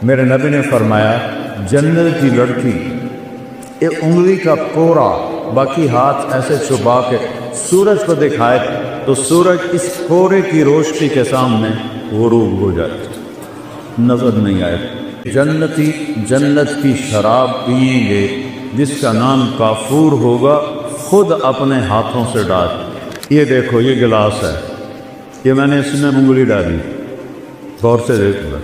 میرے نبی نے فرمایا جنت کی لڑکی ایک انگلی کا کوڑا باقی ہاتھ ایسے چھپا کے سورج کو دکھائے تو سورج اس کوڑے کی روشنی کے سامنے غروب ہو جائے، نظر نہیں آئے۔ جنتی جنت کی شراب پئیں گے جس کا نام کافور ہوگا، خود اپنے ہاتھوں سے ڈال۔ یہ دیکھو یہ گلاس ہے، یہ میں نے اس میں انگلی ڈالی، غور سے دیکھو،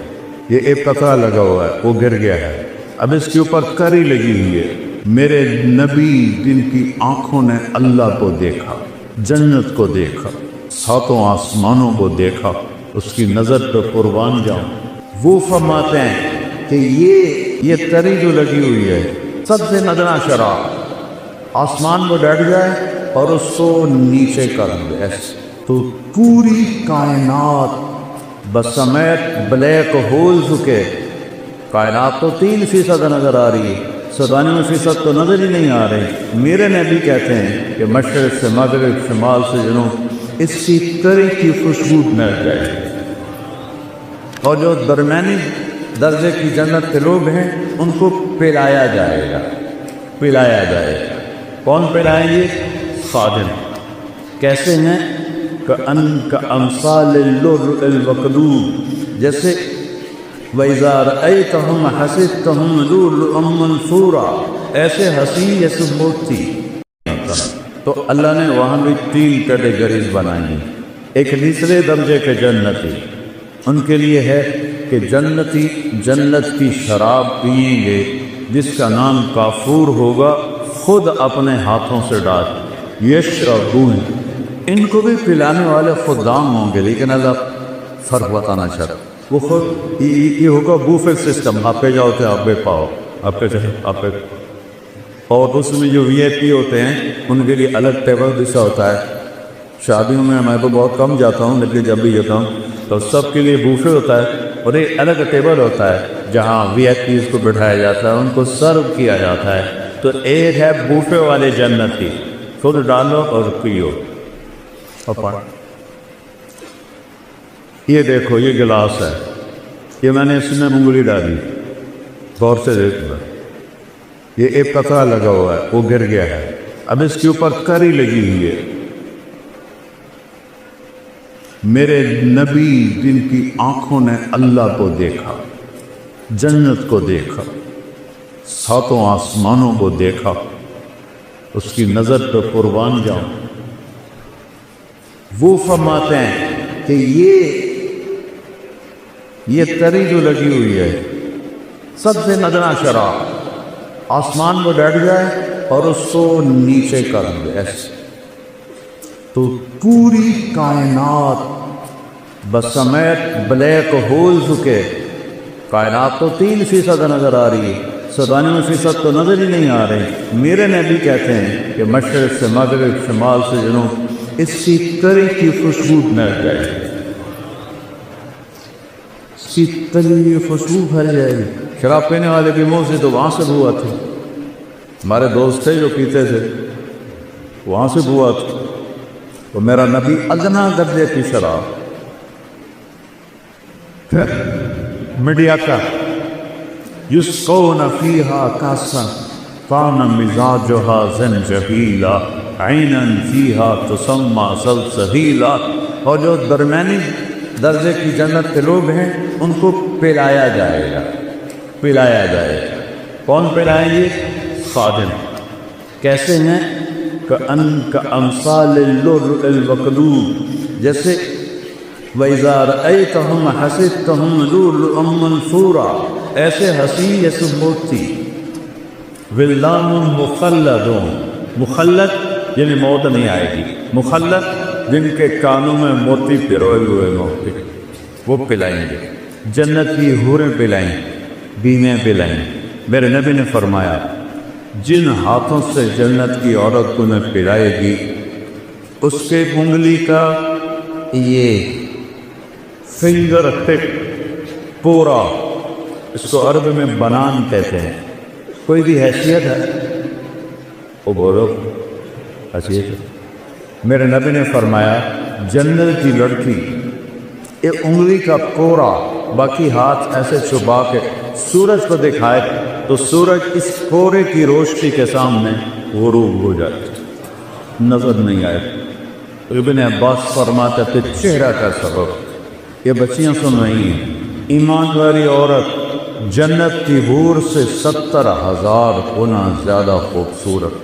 یہ ایک قطرہ لگا ہوا ہے، وہ گر گیا ہے، اب اس کے اوپر کری لگی ہوئی ہے۔ میرے نبی جن کی آنکھوں نے اللہ کو دیکھا، جنت کو دیکھا، ساتوں آسمانوں کو دیکھا، اس کی نظر پہ قربان جاؤں، وہ فرماتے ہیں کہ یہ تری جو لگی ہوئی ہے سب سے ندنا شراب آسمان کو ڈٹ جائے اور اس کو نیچے کر دے تو پوری کائنات بسمیت بلیک ہولز کے، کائنات تو 3% نظر آ رہی ہے، 97% تو نظر ہی نہیں آ رہے۔ میرے نبی کہتے ہیں کہ مشرق سے مغرب، شمال سے جنوب، اس کی تری کی خوشبو مل جائے، اور جو درمیانی درجے کی جنت کے لوگ ہیں ان کو پلایا جائے گا، پلایا جائے گا۔ کون پلائیں گے؟ خادم۔ کیسے ہیں؟ کأمثال اللؤلؤ المکنون، جیسے وَإِذَا رَأَيْتَهُمْ حَسِبْتَهُمْ لُؤْلُؤًا مَنثُورًا، ایسے حسین جیسے موتی۔ تو اللہ نے وہاں بھی 3 کیٹیگریز بنائی ہیں۔ ایک نچلے درجے کے جنتی، ان کے لیے ہے کہ جنتی جنت کی شراب پئیں گے جس کا نام کافور ہوگا، خود اپنے ہاتھوں سے ڈال۔ یشربون، ان کو بھی پلانے والے خدام ہوں گے، لیکن اللہ فرق بتانا چاہتا، وہ خود یہ ہوگا بوفے سسٹم، آپ پہ جاؤ تو آپ پہ پاؤ، آپ پہ جاؤ آپ پہ، اور اس میں جو VIP ہوتے ہیں ان کے لیے الگ ٹیبل جیسا ہوتا ہے۔ شادیوں میں میں تو بہت کم جاتا ہوں، لیکن جب بھی جاتا ہوں تو سب کے لیے بوفے ہوتا ہے، اور ایک الگ ٹیبل ہوتا ہے جہاں VIPs کو بٹھایا جاتا ہے، ان کو سرو کیا جاتا ہے۔ تو ایک ہے بوفے والے جنتی، خود ڈالو اور پیو اور پڑھ۔ یہ دیکھو یہ گلاس ہے، یہ میں نے اس میں انگلی ڈالی، غور سے دیکھو، یہ ایک قطرہ لگا ہوا ہے، وہ گر گیا ہے، اب اس کے اوپر کری لگی ہوئی ہے۔ میرے نبی جن کی آنکھوں نے اللہ کو دیکھا، جنت کو دیکھا، ساتوں آسمانوں کو دیکھا، اس کی نظر پہ قربان جاؤں، وہ فرماتے ہیں کہ یہ تری جو لگی ہوئی ہے سب سے ندنا شراب آسمان کو ڈٹ جائے اور اس کو نیچے کر دے تو پوری کائنات بسمیت بلیک ہولز کے، کائنات تو 3% نظر آ رہی ہے، 97% تو نظر ہی نہیں آ رہے۔ میرے نبی کہتے ہیں کہ مشرق سے مغرب، شمال سے جنوب، اس کی تری کی خوشبو مل جائے، اس کی تری کی خوشبو پھیل جائے گی۔ شراب پینے والے کے منہ سے تو وہاں سے بو آتی، ہمارے دوست تھے جو پیتے تھے، وہاں سے بو آتی، تو میرا نبی ادنا درجے کی شراب، پھر میڈیا کا یسقون فیہا کاسا کان مزاجہا زنجبیلا عینا فیہا تسمی سلسبیلا، اور جو درمیانی درجے کی جنت کے لوگ ہیں ان کو پلایا جائے گا، پلایا جائے گا۔ کون پلائیں گے؟ خادم۔ کیسے ہیں؟ کأمثال اللؤلؤ المکنون، جیسے وَإِذَا رَأَيْتَهُمْ حَسِبْتَهُمْ لُؤْلُؤًا مَنثُورًا، ایسے حسین جیسے موتی۔ وِلْدَانٌ مُخَلَّدٌ، مخلد یعنی موت نہیں آئے گی، مخلد جن کے کانوں میں موتی پروئے ہوئے موتی، وہ پلائیں گے، جنت کی حوریں پلائیں، بیویں پلائیں۔ میرے نبی نے فرمایا جن ہاتھوں سے جنت کی عورت کو میں پلائے گی، اس کے انگلی کا یہ فنگر ٹپ پورا، اس کو عرب میں بنان کہتے ہیں، کوئی بھی حیثیت ہے وہ بولو حیثیت ہے۔ میرے نبی نے فرمایا جنت کی لڑکی ایک انگلی کا کوڑا باقی ہاتھ ایسے چھپا کے سورج کو دکھائے تو سورج اس کورے کی روشنی کے سامنے غروب ہو جائے، نظر نہیں آئے۔ ابن عباس فرماتے تھے چہرہ کا سبب۔ یہ بچیاں سن رہی ہیں، ایمان والی عورت جنت کی حور سے 70,000 گنا زیادہ خوبصورت۔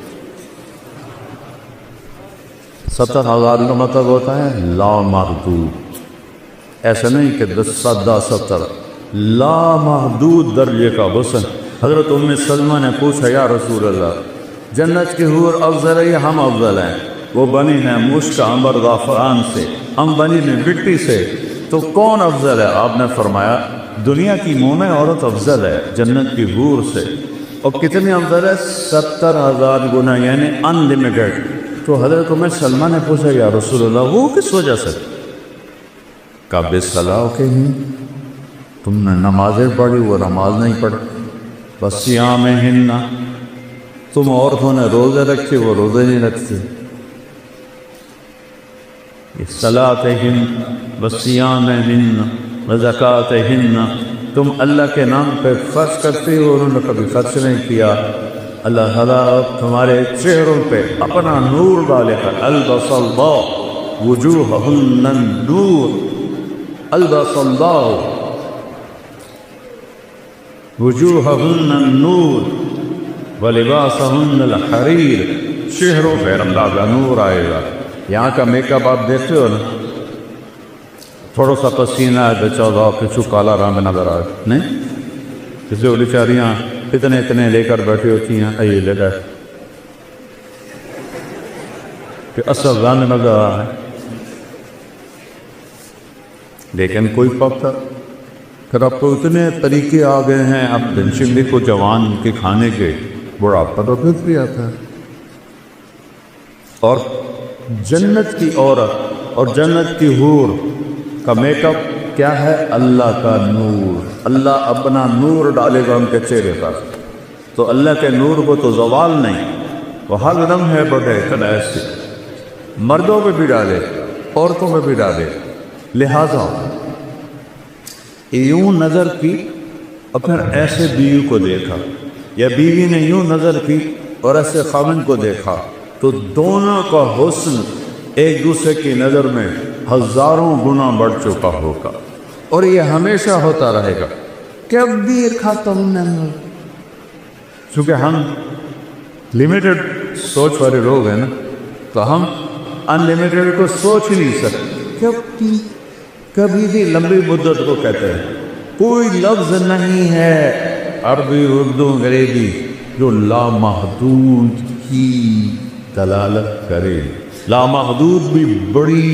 70,000 کا مطلب ہوتا ہے لامحدود، ایسا نہیں کہ 10 لامحدود درجے کا حسن۔ حضرت ام سلمہ نے پوچھا یا رسول اللہ، جنت کی حور افضل ہے یا ہم افضل ہیں؟ وہ بنی ہیں مشک عنبر زعفران سے، ہم بنی ہیں مٹی سے، تو کون افضل ہے؟ آپ نے فرمایا دنیا کی مومن عورت افضل ہے جنت کی حور سے۔ اور کتنی افضل ہے؟ 70,000 گنا، یعنی ان لمیٹڈ۔ تو حضرت ام سلمہ نے پوچھا یا رسول اللہ وہ کس وجہ سے؟ کہا بالصلاح کے ہی، تم نے نمازیں پڑھی وہ نماز نہیں پڑھی، بس صیامہن، تم عورتوں نے روزے رکھے وہ روزے نہیں رکھتے، صلاتہن وصیامہن وزکاتہن، تم اللہ کے نام پہ خرچ کرتے ہو، انہوں نے کبھی خرچ نہیں کیا۔ اللہ تعالیٰ تمہارے چہروں پہ اپنا نور ڈالے گا، البس اللہ وجوہہن النور، البس اللہ وجوہہن النور ولباسہن الحریر، چہروں پہ اللہ کا نور آئے گا۔ یہاں کا میک اپ آپ دیکھتے ہو نا، تھوڑا سا پسینہ ہے بچہ دا کچھ کالا رنگ نظر آئے نہیں، کسی وہ بیچاریاں اتنے لے کر بیٹھی ہوتی ہیں، اے لے گئے کہ اصل رنگ نظر آ رہا ہے، لیکن کوئی پکتا پھر اب تو اتنے طریقے آ گئے ہیں، اب دنشندی کو جوان کے کھانے کے بڑھاپا تو پھر بھی آتا ہے۔ اور جنت کی عورت اور جنت کی حور کا میک اپ کیا ہے؟ اللہ کا نور، اللہ اپنا نور ڈالے گا ان کے چہرے پر، تو اللہ کے نور کو تو زوال نہیں، وہ ہر دم ہے بڑے ایسے، مردوں پہ بھی ڈالے عورتوں پہ بھی ڈالے۔ لہذا یوں نظر کی اور پھر ایسے بیوی کو دیکھا، یا بیوی نے یوں نظر کی اور ایسے خاوند کو دیکھا، تو دونوں کا حسن ایک دوسرے کی نظر میں ہزاروں گنا بڑھ چکا ہوگا، اور یہ ہمیشہ ہوتا رہے گا، کبھی ختم نہیں۔ چونکہ ہم لمیٹڈ سوچ والے لوگ ہیں نا، تو ہم ان لمیٹڈ کو سوچ ہی نہیں سکتے۔ کبھی بھی لمبی مدت کو کہتے ہیں، کوئی لفظ نہیں ہے عربی اردو انگریزی جو لامحدود کی دلالت کرے۔ لامحدود بھی بڑی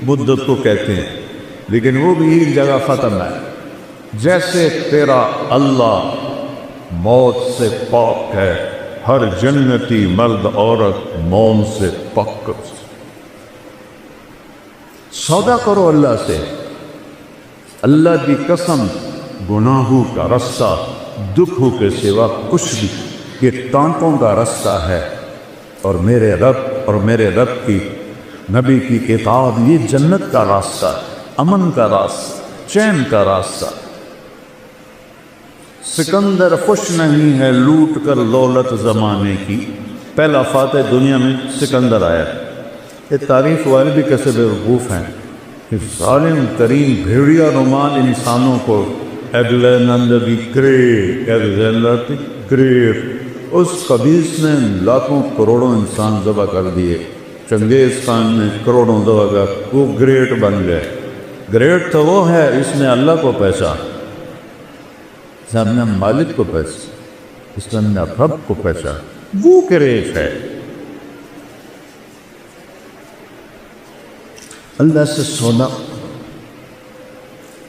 مدت کو کہتے ہیں، لیکن وہ بھی ایک جگہ ختم ہے۔ جیسے تیرا اللہ موت سے پاک ہے، ہر جنتی مرد عورت موت سے پاک۔ سودا کرو اللہ سے، اللہ کی قسم، گناہوں کا رستہ دکھوں کے سوا کچھ بھی، یہ ٹانٹوں کا رستہ ہے، اور میرے رب کی نبی کی کتاب یہ جنت کا راستہ، امن کا راستہ، چین کا راستہ۔ سکندر خوش نہیں ہے لوٹ کر دولت زمانے کی، پہلا فاتح دنیا میں سکندر آیا۔ یہ تعریف والے بھی کیسے بیوقوف ہیں کہ ظالم ترین بھیڑیا نمان انسانوں کو ایگلینڈر دی گریٹ، اس قبیس نے لاکھوں کروڑوں انسان ذبح کر دیے، چنگیز خان نے کروڑوں ذبح کر، وہ گریٹ بن گئے۔ گریٹ تو وہ ہے اس نے اللہ کو پہچانا، اس نے اپنے مالک کو پہچانا، اس نے اپنے رب کو پہچانا، وہ گریٹ ہے۔ اللہ سے سونا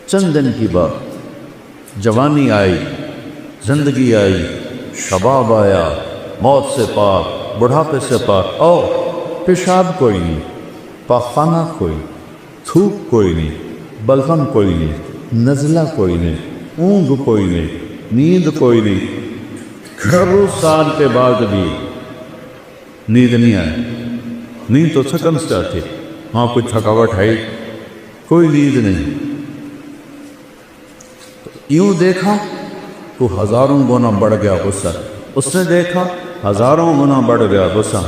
چند دن کی بات، جوانی آئی، زندگی آئی، شباب آیا، موت سے پاک، بڑھاپے سے پاک، اور پیشاب کوئی نہیں، پاخانہ کوئی، تھوک کوئی نہیں، بلغم کوئی نہیں، نزلہ کوئی نہیں، اونگ کوئی نہیں، نیند کوئی نہیں۔ گھروں سال کے بعد بھی نیند نہیں آئی، نیند تو سکن سے آتی، وہاں کوئی تھکاوٹ ہے، کوئی نیند نہیں۔ یوں دیکھا تو ہزاروں گنا بڑھ گیا غصہ. اس نے دیکھا ہزاروں گنا بڑھ گیا غصہ.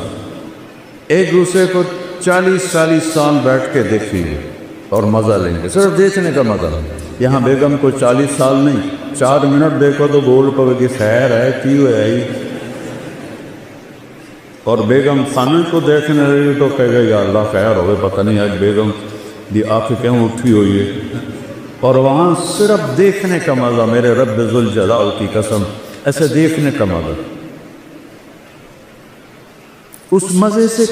ایک دوسرے کو 40 سال بیٹھ کے دیکھیں گے اور مزہ لیں گے، صرف دیکھنے کا مزہ. یہاں بیگم کو 40 سال نہیں، 4 منٹ دیکھو تو بول پڑے گی خیر ہے کیوں ہے. اور بیگم خانہ کو دیکھنے لگی تو کہے گا یا اللہ خیر ہوئے، پتہ نہیں آج بیگم دی آنکھیں کیوں اٹھی ہوئی ہے. اور وہاں صرف دیکھنے کا مزہ، میرے رب ذوالجلال کی قسم، ایسے دیکھنے کا مزہ. اس مزے سے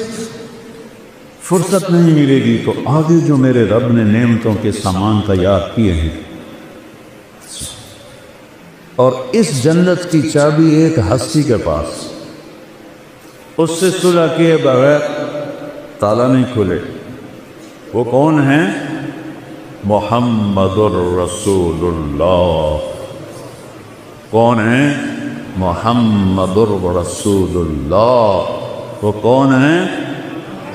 فرصت نہیں ملے گی تو آگے جو میرے رب نے نعمتوں کے سامان تیار کیے ہیں. اور اس جنت کی چابی ایک ہستی کے پاس، اس سے صلح کیے بغیر تالا نہیں کھلے. وہ کون ہیں؟ محمد الرسول اللہ. کون ہیں؟ محمد الرسول اللہ. وہ کون ہیں؟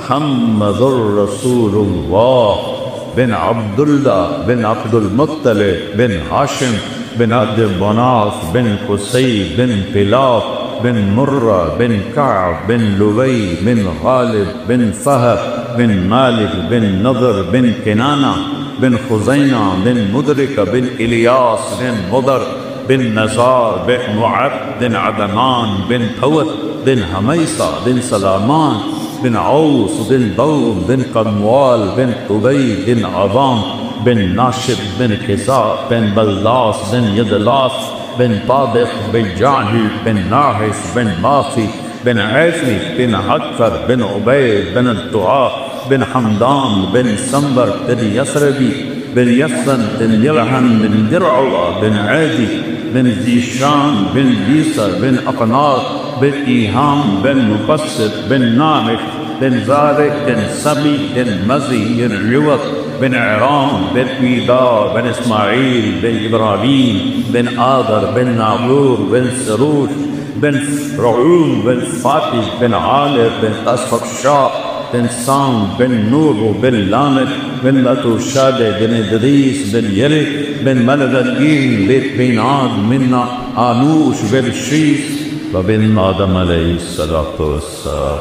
محمد الرسول اللہ بن عبداللہ بن عبد المطلب بن ہاشم بن عبد مناف بن قصی بن کلاب بن مرہ بن کعب بن لبی بن غالب بن فہد بن مالک بن نضر بن کنانہ بن خزینہ بن مدرکہ بن الیاس بن مضر بن نزار بن معد بن عدنان بن حوت بن حمیصہ بن سلامان بن عوس بن ضوب بن قموال بن قبی بن عظام بن ناشب بن خزاء بن بلاس بن یدلاس بن طابق بن جعجل بن ناحس بن ماسی بن عیسی بن حکر بن عبید بن الدعاء بن حمدان بن سنبر بن یسربی بن یسن بن یلحن بن درعوہ بن عیدی بن زیشان بن بیسر بن اقناط بن ایہام بن مقصد بن نامح بن زارق بن سبی بن مزی بن عوط بن عرام بن ایدار بن اسماعیل بن ابراہیم بن آدر بن ناغور بن سروش بن رعوم بن فاتح بن عالر بن اسفقشاء بن سام بن نور بن لامد بن لتوشاد بن ادریس بن یلک بن ملدقین بن عاد من آنوش بن شیس وبن آدم علیہ السلام.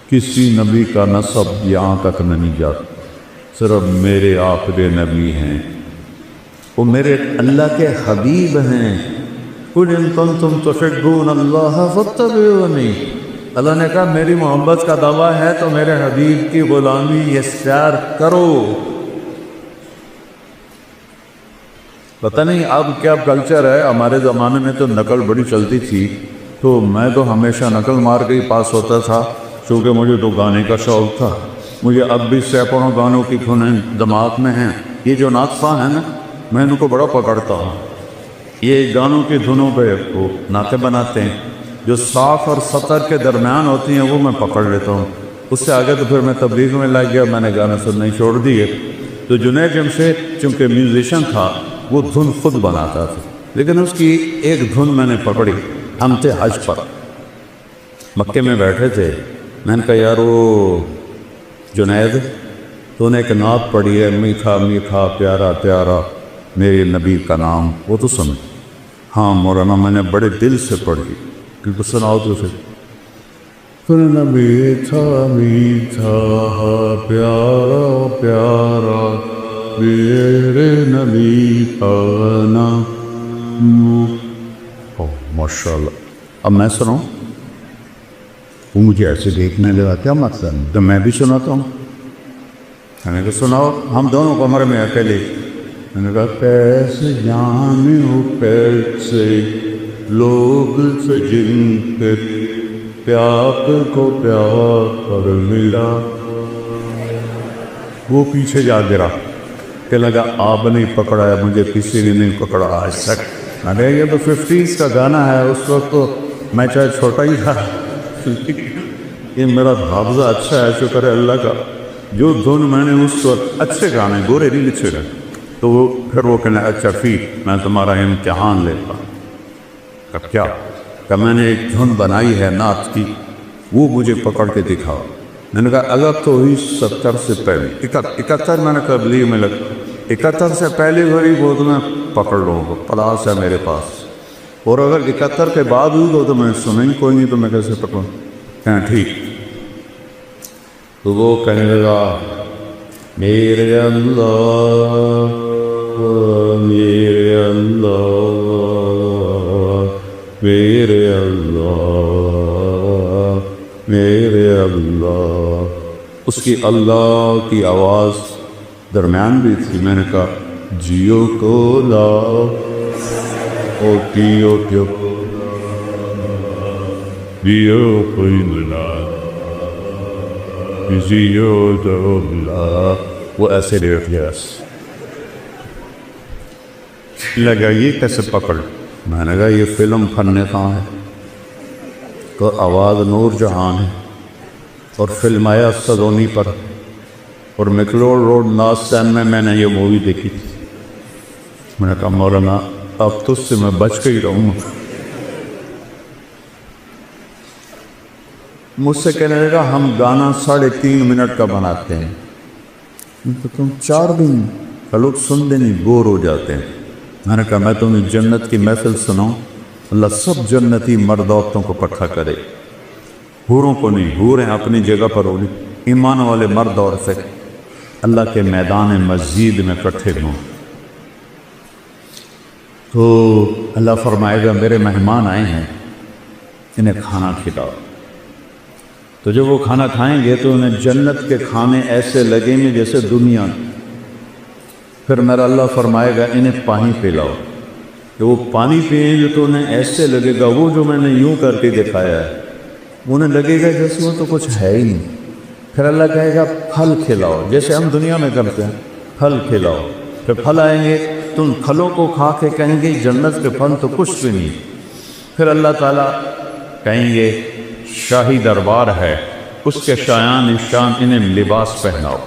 کسی نبی کا نسب یہاں تک نہیں جاتا، صرف میرے آخری نبی ہیں، وہ میرے اللہ کے حبیب ہیں. قُلْ إِن كُنتُمْ تُحِبُّونَ اللَّهَ فَاتَّبِعُونِي. اللہ نے کہا میری محبت کا دعویٰ ہے تو میرے حبیب کی غلامی اختیار کرو. پتہ نہیں اب کیا کلچر ہے، ہمارے زمانے میں تو نقل بڑی چلتی تھی، تو میں تو ہمیشہ نقل مار کے ہی پاس ہوتا تھا، چونکہ مجھے تو گانے کا شوق تھا. مجھے اب بھی سینکڑوں گانوں کی دھنیں دماغ میں ہیں. یہ جو ناطفہ ہیں نا، میں ان کو بڑا پکڑتا ہوں. یہ گانوں کی دھنوں پہ وہ نعتیں بناتے ہیں، جو صاف اور سطر کے درمیان ہوتی ہیں وہ میں پکڑ لیتا ہوں. اس سے آگے تو پھر میں تبلیغ میں لگ گیا، میں نے گانے سننے چھوڑ دیے. تو جنید جمشید چونکہ میوزیشن تھا، وہ دھن خود بناتا تھا، لیکن اس کی ایک دھن میں نے پکڑی. ہم تھے حج پر، مکے میں بیٹھے تھے. میں نے کہا یار وہ جنید تو نے ایک نعت پڑھی ہے، میٹھا میٹھا پیارا پیارا میرے نبی کا نام، وہ تو سن. ہاں مولانا میں نے بڑے دل سے پڑھی، کیونکہ سناؤ تو پھر. سننا میٹھا میٹھا پیارا پیارا میرے نبی کا نام. ماشاء اللہ. اب میں سناؤں؟ وہ مجھے ایسے دیکھنے لگا، کیا مقصد؟ تو میں بھی سناتا ہوں. میں نے کہا سناؤ. ہم دونوں کمرے میں اکیلے. میں نے کہا کیسے جانوں کیسے لوگ سے جن کے پیار کو پیار کر ملا. وہ پیچھے جا گرا کہ لگا آپ نے پکڑا ہے، مجھے کسی نے نہیں پکڑا آج تک. میں نے یہ تو 50s کا گانا ہے، اس وقت تو میں چاہے چھوٹا ہی تھا. یہ میرا حافظہ اچھا ہے، شکر ہے اللہ کا. جو دھن میں نے اس وقت اچھے گانے گورے نہیں لکھے گئے، تو وہ پھر وہ کہنا اچھا فی میں تمہارا امتحان لیتا. کب کیا کہ میں نے ایک دھن بنائی ہے نعت کی، وہ مجھے پکڑ کے دکھاؤ. میں نے کہا الگ تو ہوئی 70 سے پہلے، 71 میں نے تبلیغ میں لگ 71 سے پہلی بھری گود میں پکڑ لوں گا، پلاس ہے میرے پاس، اور اگر 71 کے بعد ہوئی گو تو میں سنیں گی کوئی نہیں، تو میں کیسے پکڑوں؟ کہاں ٹھیک؟ تو وہ کہنے لگا میرے اللہ میرے اللہ میرے اللہ میرے اللہ۔ اس کی اللہ کی آواز درمیان بھی تھی۔ میں نے کہا جیو کو لاؤ او کیو کیو جیو کوئی ملا جیو تو لا، وہ ایسے لیٹ گیا، لگا یہ کیسے پکڑ؟ میں نے کہا یہ فلم فن کہاں ہے، تو آواز نور جہان ہے، اور فلم آیا سلونی پر، اور میکلوڈ روڈ ناسٹین میں نے یہ مووی دیکھی تھی۔ میں نے کہا مولانا اب تو اس سے میں بچ کے ہی رہوں گا۔ مجھ سے کہنے لگا ہم گانا 3.5 منٹ کا بناتے ہیں، تو تم 4 دن کا لوگ سنتے نہیں، بور ہو جاتے ہیں۔ میں نے کہا میں تمہیں جنت کی محفل سناؤں، اللہ سب جنتی مرد عورتوں کو اکٹھا کرے، حوروں کو نہیں، حوریں اپنی جگہ پر ہوگی، ایمان والے مرد عورتیں اللہ کے میدان مسجد میں اکٹھے ہوں، تو اللہ فرمائے گا میرے مہمان آئے ہیں، انہیں کھانا کھلاؤ۔ تو جب وہ کھانا کھائیں گے تو انہیں جنت کے کھانے ایسے لگیں گے جیسے دنیا۔ پھر میرا اللہ فرمائے گا انہیں پانی پلاؤ، کہ وہ پانی پئیں گے تو انہیں ایسے لگے گا، وہ جو میں نے یوں کر کے دکھایا ہے انہیں لگے گا جیسے وہ تو کچھ ہے ہی نہیں۔ پھر اللہ کہے گا پھل کھلاؤ، جیسے ہم دنیا میں کرتے ہیں، پھل کھلاؤ۔ پھر پھل آئیں گے تو ان پھلوں کو کھا کے کہیں گے جنت کے پھل تو کچھ بھی نہیں۔ پھر اللہ تعالیٰ کہیں گے شاہی دربار ہے، اس کے شایان شان انہیں لباس پہناؤ۔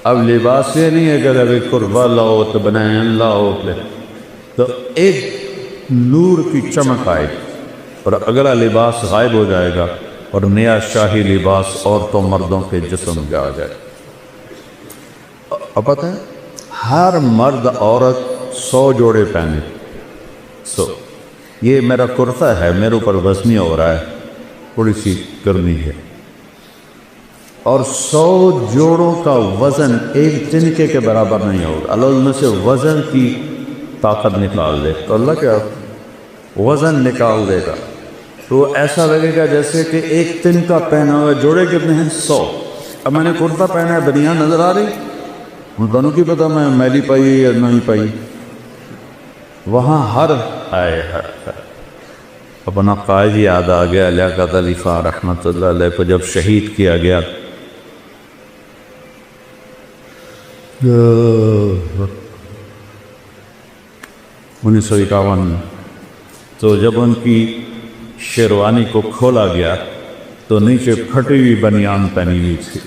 اب لباس یہ نہیں ہے کہ ابھی قربہ لاؤ تو بنائیں لاؤ، تو ایک نور کی چمک آئے اور اگلا لباس غائب ہو جائے گا، اور نیا شاہی لباس عورتوں مردوں کے جسم میں آ جائے۔ اب پتہ ہے ہر مرد عورت 100 جوڑے پہنے، یہ میرا کرتا ہے، میرے اوپر وزنی ہو رہا ہے، تھوڑی سی کرنی ہے، اور 100 جوڑوں کا وزن ایک تنکے کے برابر نہیں ہوگا۔ اللہ ان میں سے وزن کی طاقت نکال دے تو اللہ کیا وزن نکال دے گا، تو ایسا لگے گا جیسے کہ ایک تنکا پہنا ہوا۔ جوڑے کتنے ہیں؟ 100۔ اب میں نے کرتا پہنا ہے، بنیان نظر آ رہی، ان دونوں کی پتہ میں میلی پائی یا نہیں پائی، وہاں ہر آئے اپنا قائد یاد آ گیا، لیاقت علی خان رحمۃ اللہ علیہ کو جب شہید کیا گیا۔ 1951 تو جب ان کی شیروانی کو کھولا گیا تو نیچے پھٹی ہوئی بنیان پہنی ہوئی تھی۔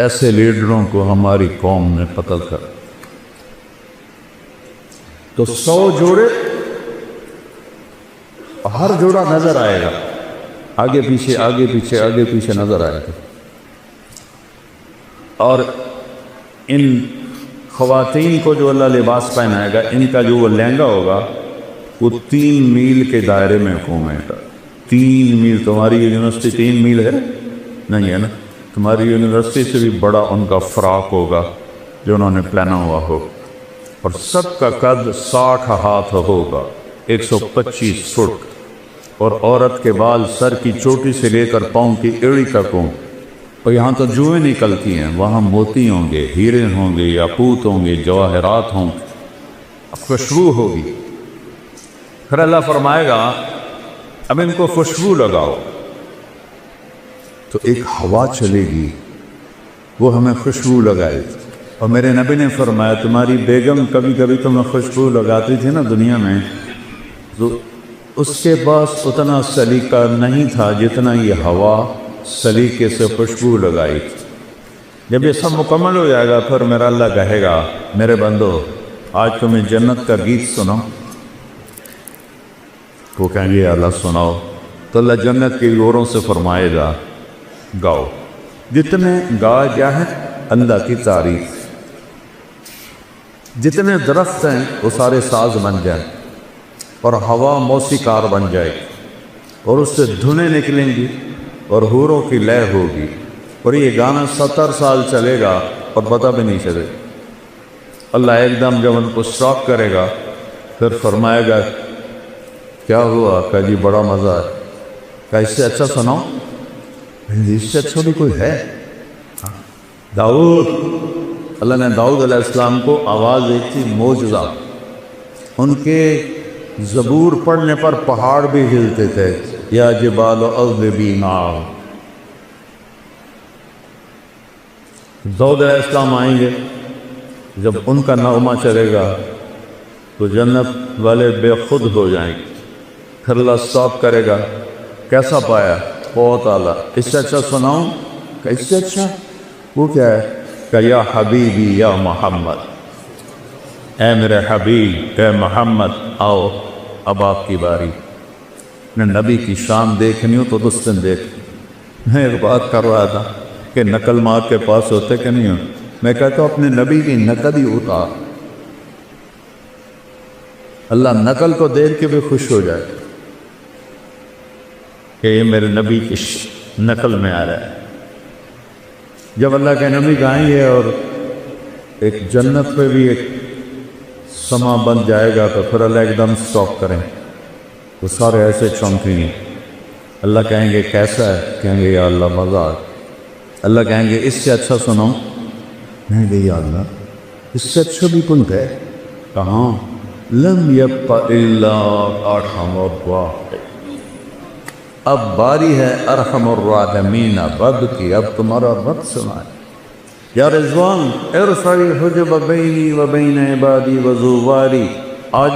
ایسے لیڈروں کو ہماری قوم نے قتل کر، تو 100 جوڑے، ہر جوڑا نظر آئے گا، آگے پیچھے آگے پیچھے آگے پیچھے نظر آئے گا۔ اور ان خواتین کو جو اللہ لباس پہنائے گا، ان کا جو وہ لہنگا ہوگا وہ 3 میل کے دائرے میں گھومے گا۔ 3 میل، تمہاری یونیورسٹی 3 میل ہے نہیں ہے نا، تمہاری یونیورسٹی سے بھی بڑا ان کا فراق ہوگا جو انہوں نے پہنا ہوا ہو، اور سب کا قد 60 ہاتھ ہوگا، 125 فٹ، اور عورت کے بال سر کی چوٹی سے لے کر پاؤں کی ایڑی تک ہوں، اور یہاں تو جوئیں نکلتی ہیں، وہاں موتی ہوں گے، ہیرے ہوں گے، یاقوت ہوں گے، جواہرات ہوں گے، خوشبو ہوگی۔ پھر اللہ فرمائے گا اب ان کو خوشبو لگاؤ، تو ایک ہوا چلے گی وہ ہمیں خوشبو لگائے۔ اور میرے نبی نے فرمایا تمہاری بیگم کبھی کبھی تمہیں خوشبو لگاتی تھی نا دنیا میں، تو اس کے پاس اتنا سلیقہ نہیں تھا جتنا یہ ہوا سلیقے سے خوشبو لگائی تھی۔ جب یہ سب مکمل ہو جائے گا پھر میرا اللہ کہے گا میرے بندو آج تمہیں جنت کا گیت سناؤ، وہ کہیں گے اللہ سناؤ، تو اللہ جنت کے گوروں سے فرمائے گا گاؤ، جتنے گا کیا ہے اللہ کی تعریف، جتنے درخت ہیں وہ سارے ساز بن جائیں اور ہوا موسیقار بن جائے اور اس سے دھنیں نکلیں گی اور حوروں کی لے ہوگی اور یہ گانا 70 سال چلے گا اور پتہ بھی نہیں چلے. اللہ ایک دم جب ان کو اسٹاپ کرے گا پھر فرمائے گا کیا ہوا؟ کہ جی بڑا مزہ ہے. کہ اس سے اچھا سناؤ؟ اس سے اچھا بھی کوئی ہے؟ داؤد، اللہ نے داؤد علیہ السلام کو آواز دی تھی معجزہ. ان کے زبور پڑھنے پر پہاڑ بھی ہلتے تھے. یا جبال اوبی معه. داؤد علیہ السلام آئیں گے، جب ان کا نغمہ چلے گا تو جنت والے بے خود ہو جائیں گے. پھر اللہ اسٹاپ کرے گا. کیسا پایا؟ بہت اعلیٰ. اس سے اچھا سناؤں؟ کہ اس سے اچھا وہ کیا ہے؟ کہ یا حبیبی یا محمد، اے میرے حبیب، اے محمد، آؤ اب آپ کی باری. میں نبی کی شان دیکھنی ہو تو دستن دیکھ. میں ایک بات کر رہا تھا کہ نقل مار کے پاس ہوتے کہ نہیں ہو. میں کہتا ہوں اپنے نبی کی نقل ہی اتار. اللہ نقل کو دیکھ کے بھی خوش ہو جائے کہ یہ میرے نبی کی نقل میں آ رہا ہے. جب اللہ کے نبی گائیں گے اور ایک جنت پہ بھی ایک سما بن جائے گا تو پھر اللہ ایک دم سٹاپ کریں تو سارے ایسے چونکیں گے. اللہ کہیں گے کیسا ہے؟ کہیں گے یا اللہ مزہ آ. اللہ کہیں گے اس سے اچھا سنو. نہیں گے یا اللہ اس سے اچھا بھی کن ہے. کہاں؟ لم یبق الا ارحم الراحمین. اب باری ہے ارحم الراحمین رب کی. اب تمہارا رب سنائے. یا رضوان ارفع الحجب بینی و بین عبادی و زواری. آج